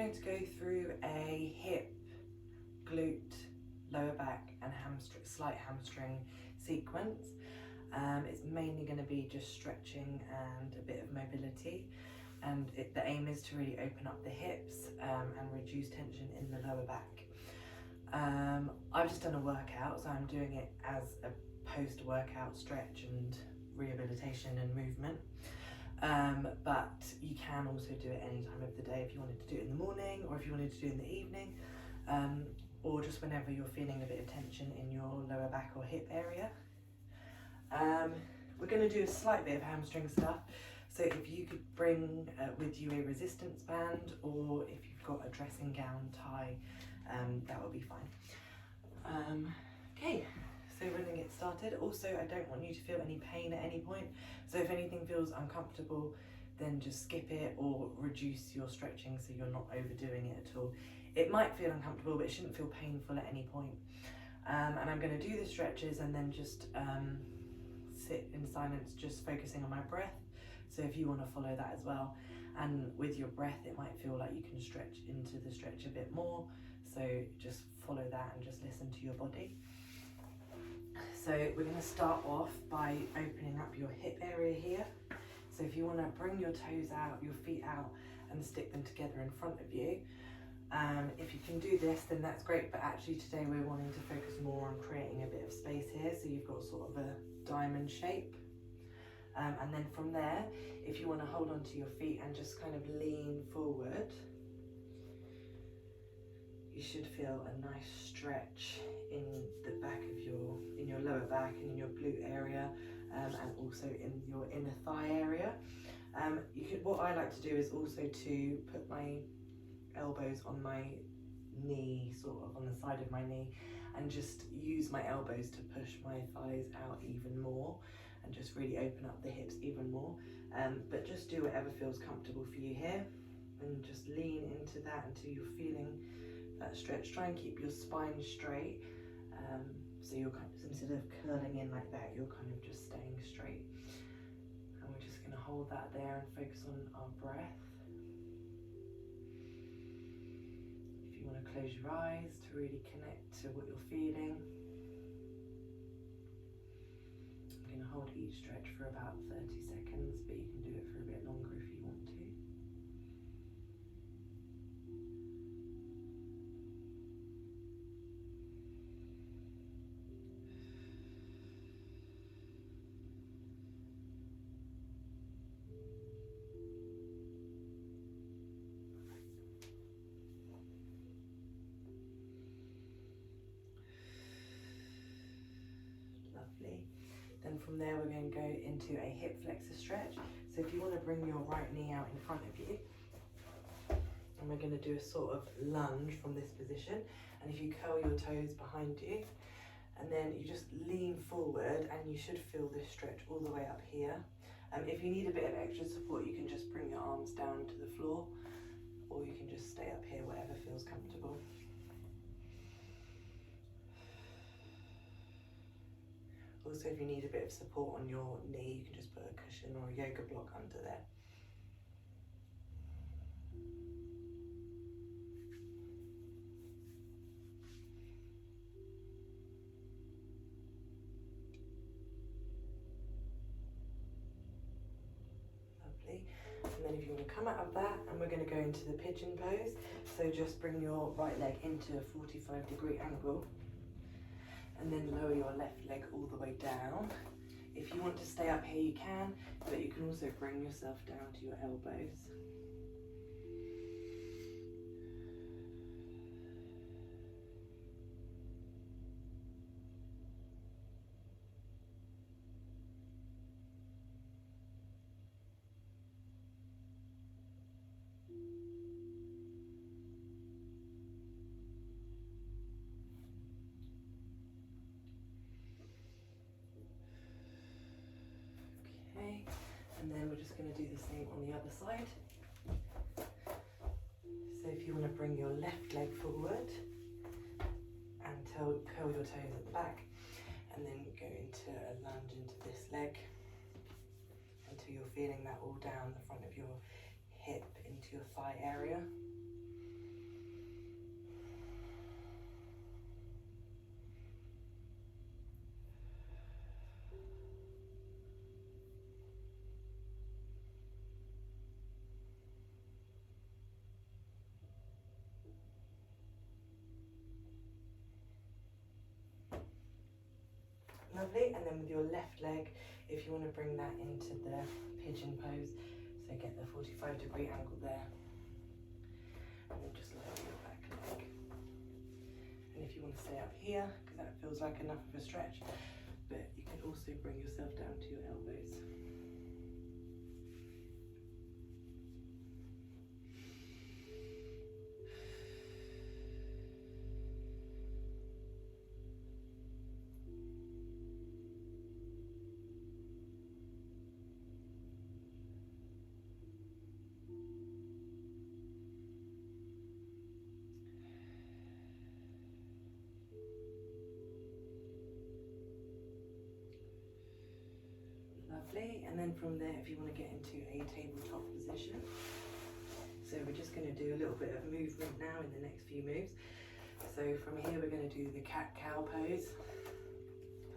going to go through a hip, glute, lower back and slight hamstring sequence. It's mainly going to be just stretching and a bit of mobility, and the aim is to really open up the hips and reduce tension in the lower back. I've just done a workout, so I'm doing it as a post-workout stretch and rehabilitation and movement. But you can also do it any time of the day if you wanted to do it in the morning, or if you wanted to do it in the evening, or just whenever you're feeling a bit of tension in your lower back or hip area. We're going to do a slight bit of hamstring stuff, so if you could bring with you a resistance band, or if you've got a dressing gown tie, that would be fine. Okay, so we're going to get started. Also, I don't want you to feel any pain at any point, so if anything feels uncomfortable, then just skip it or reduce your stretching so you're not overdoing it at all. It might feel uncomfortable, but it shouldn't feel painful at any point. And I'm going to do the stretches and then just sit in silence, just focusing on my breath. So if you want to follow that as well, and with your breath it might feel like you can stretch into the stretch a bit more, so just follow that and just listen to your body. So we're going to start off by opening up your hip area here. So if you want to bring your toes out, your feet out, and stick them together in front of you. If you can do this, then that's great, but actually today we're wanting to focus more on creating a bit of space here, so you've got sort of a diamond shape. And then from there, if you want to hold onto your feet and just kind of lean forward, you should feel a nice stretch in the back of in your lower back and in your glute area, and also in your inner thigh area. What I like to do is also to put my elbows on my knee, sort of on the side of my knee, and just use my elbows to push my thighs out even more and just really open up the hips even more. But just do whatever feels comfortable for you here, and just lean into that until you're feeling that stretch. Try and keep your spine straight, so you're kind of, instead of curling in like that, you're kind of just staying straight. And we're just going to hold that there and focus on our breath. If you want to close your eyes to really connect to what you're feeling. I'm going to hold each stretch for about 30 seconds, but you can do it for a bit longer if you want to. Lovely. Then from there we're going to go into a hip flexor stretch. So if you want to bring your right knee out in front of you, and we're going to do a sort of lunge from this position, and if you curl your toes behind you, and then you just lean forward, and you should feel this stretch all the way up here. If you need a bit of extra support, you can just bring your arms down to the floor, or you can just stay up here, whatever feels comfortable. Also, if you need a bit of support on your knee, you can just put a cushion or a yoga block under there. Lovely. And then if you want to come out of that, and we're going to go into the pigeon pose. So just bring your right leg into a 45-degree angle, and then lower your left leg all the way down. If you want to stay up here, you can, but you can also bring yourself down to your elbows. Okay, and then we're just going to do the same on the other side. So if you want to bring your left leg forward and curl your toes at the back, and then go into a lunge into this leg until you're feeling that all down the front of your hip into your thigh area. Lovely, and then with your left leg, if you want to bring that into the pigeon pose, so get the 45-degree angle there, and then just lower your back leg. And if you want to stay up here, because that feels like enough of a stretch, but you can also bring yourself down to your elbows. Lovely, and then from there, if you want to get into a tabletop position, so we're just going to do a little bit of movement now in the next few moves. So from here, we're going to do the cat-cow pose.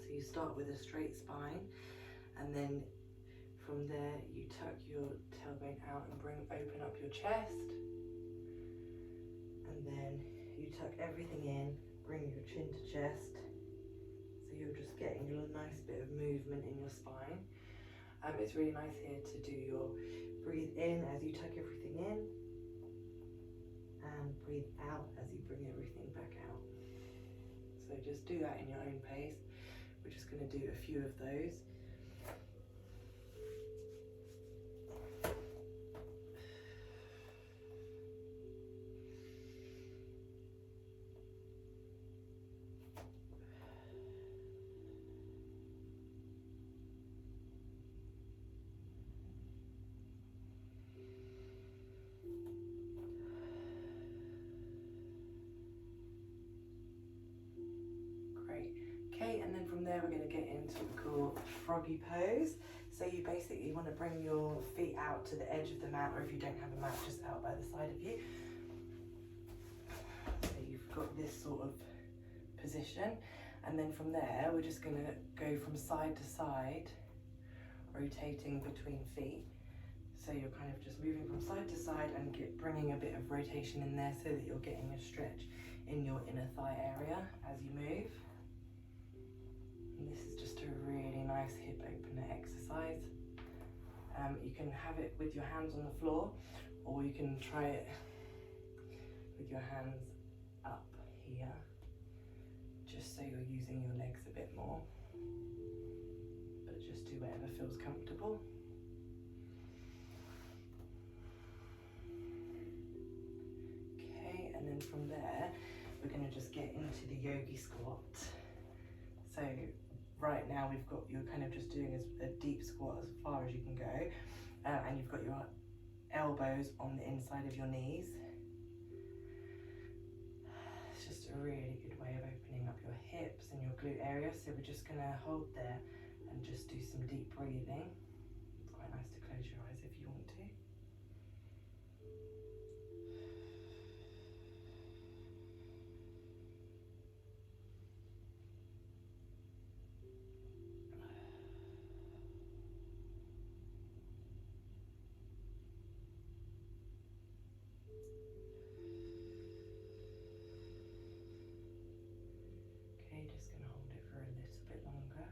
So you start with a straight spine, and then from there, you tuck your tailbone out and open up your chest, and then you tuck everything in, bring your chin to chest. So you're just getting a nice bit of movement in your spine. It's really nice here to do your breathe in as you tuck everything in, and breathe out as you bring everything back out. So just do that in your own pace. We're just going to do a few of those. Okay, and then from there we're going to get into what we call froggy pose. So you basically want to bring your feet out to the edge of the mat, or if you don't have a mat, just out by the side of you. So you've got this sort of position, and then from there we're just going to go from side to side, rotating between feet. So you're kind of just moving from side to side and bringing a bit of rotation in there so that you're getting a stretch in your inner thigh area as you move. And this is just a really nice hip opener exercise. You can have it with your hands on the floor, or you can try it with your hands up here, just so you're using your legs a bit more. But just do whatever feels comfortable. Okay, and then from there, we're going to just get into the yogi squat. So right now we've got, you're kind of just doing a deep squat as far as you can go, and you've got your elbows on the inside of your knees. It's just a really good way of opening up your hips and your glute area. So we're just going to hold there and just do some deep breathing. It's quite nice to close your eyes if you want to. Just going to hold it for a little bit longer.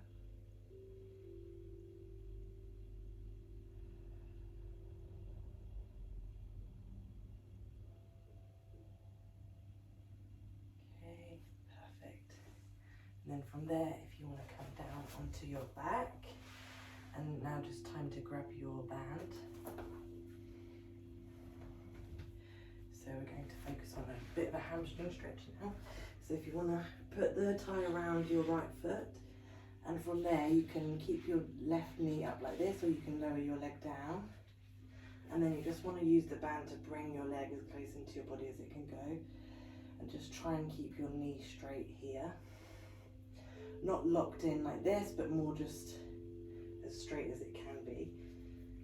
Okay, perfect. And then from there, if you want to come down onto your back, and now just time to grab your band. So we're going to focus on a bit of a hamstring stretch now. So if you want to put the tie around your right foot, and from there you can keep your left knee up like this, or you can lower your leg down. And then you just want to use the band to bring your leg as close into your body as it can go. And just try and keep your knee straight here. Not locked in like this, but more just as straight as it can be.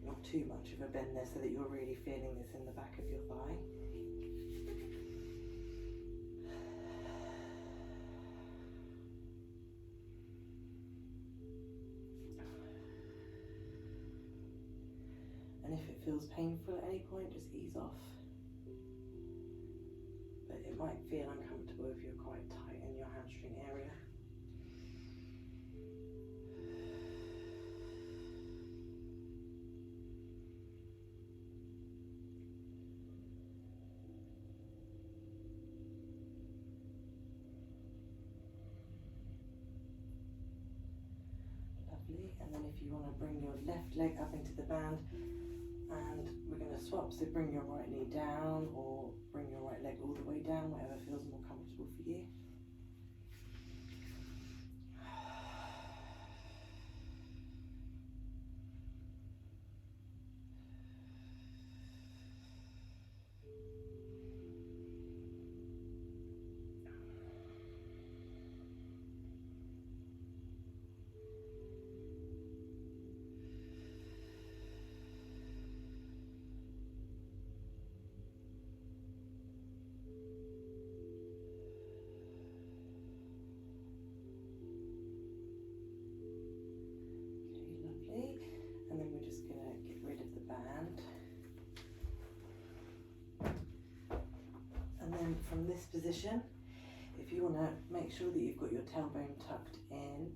Not too much of a bend there, so that you're really feeling this in the back of your thigh. And if it feels painful at any point, just ease off. But it might feel uncomfortable if you're quite tight in your hamstring area. Lovely. And then if you want to bring your left leg up into the band, and we're going to swap, so bring your right knee down or bring your right leg all the way down, whatever feels more comfortable for you. And then we're just going to get rid of the band. And then from this position, if you want to make sure that you've got your tailbone tucked in,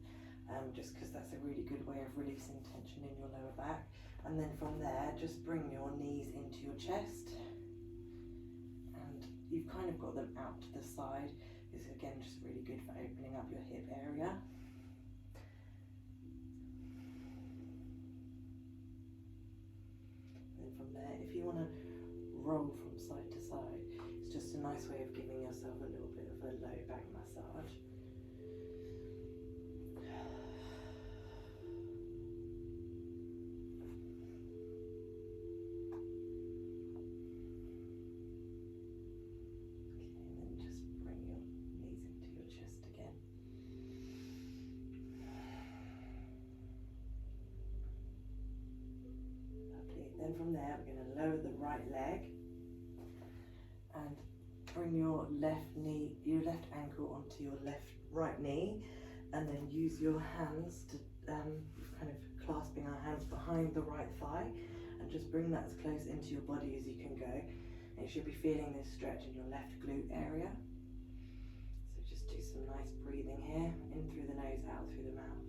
just because that's a really good way of releasing tension in your lower back. And then from there, just bring your knees into your chest. And you've kind of got them out to the side. This is again just really good for opening up your hip area. From there, if you want to roll from side to side, it's just a nice way of giving yourself a little bit of a low back massage. Okay, and then just bring your knees into your chest again. Then from there, we're going to lower the right leg and bring your left knee, your left ankle onto your right knee, and then use your hands to kind of clasping our hands behind the right thigh, and just bring that as close into your body as you can go. And you should be feeling this stretch in your left glute area. So just do some nice breathing here, in through the nose, out through the mouth.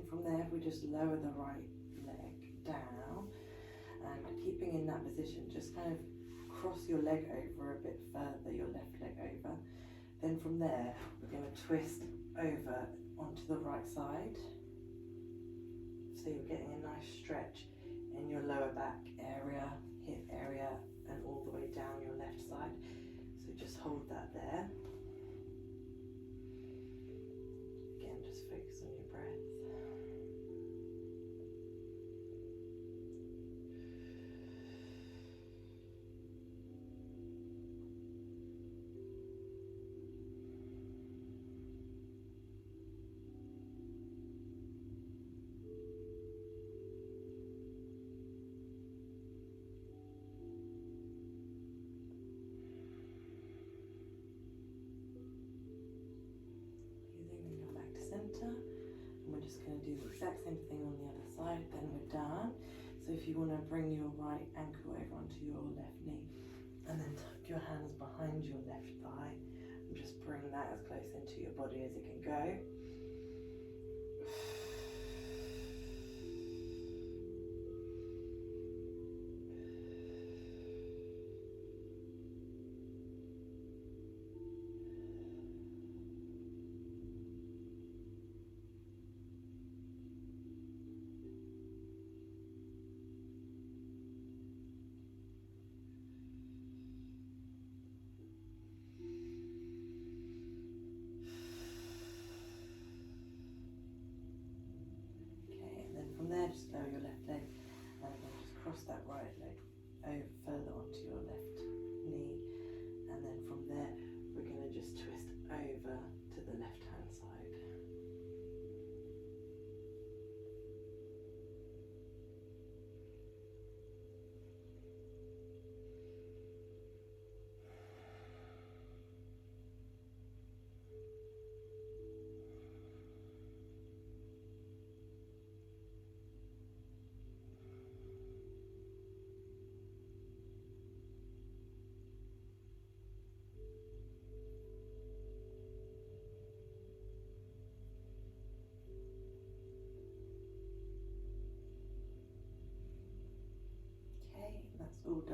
From there, we just lower the right leg down, and keeping in that position, just kind of cross your leg over a bit further, your left leg over. Then from there, we're going to twist over onto the right side. So you're getting a nice stretch in your lower back area, hip area, and all the way down your left side. So just hold that there. Again, just focus on your breath. Going to do the exact same thing on the other side, then we're done. So if you want to bring your right ankle over onto your left knee, and then tuck your hands behind your left thigh, and just bring that as close into your body as it can go. Just lower your left leg, and then just cross that right leg over further onto your left knee, and then from there we're going to just twist over to the left hand side.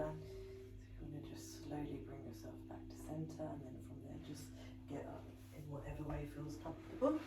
So you want to just slowly bring yourself back to center, and then from there just get up in whatever way feels comfortable.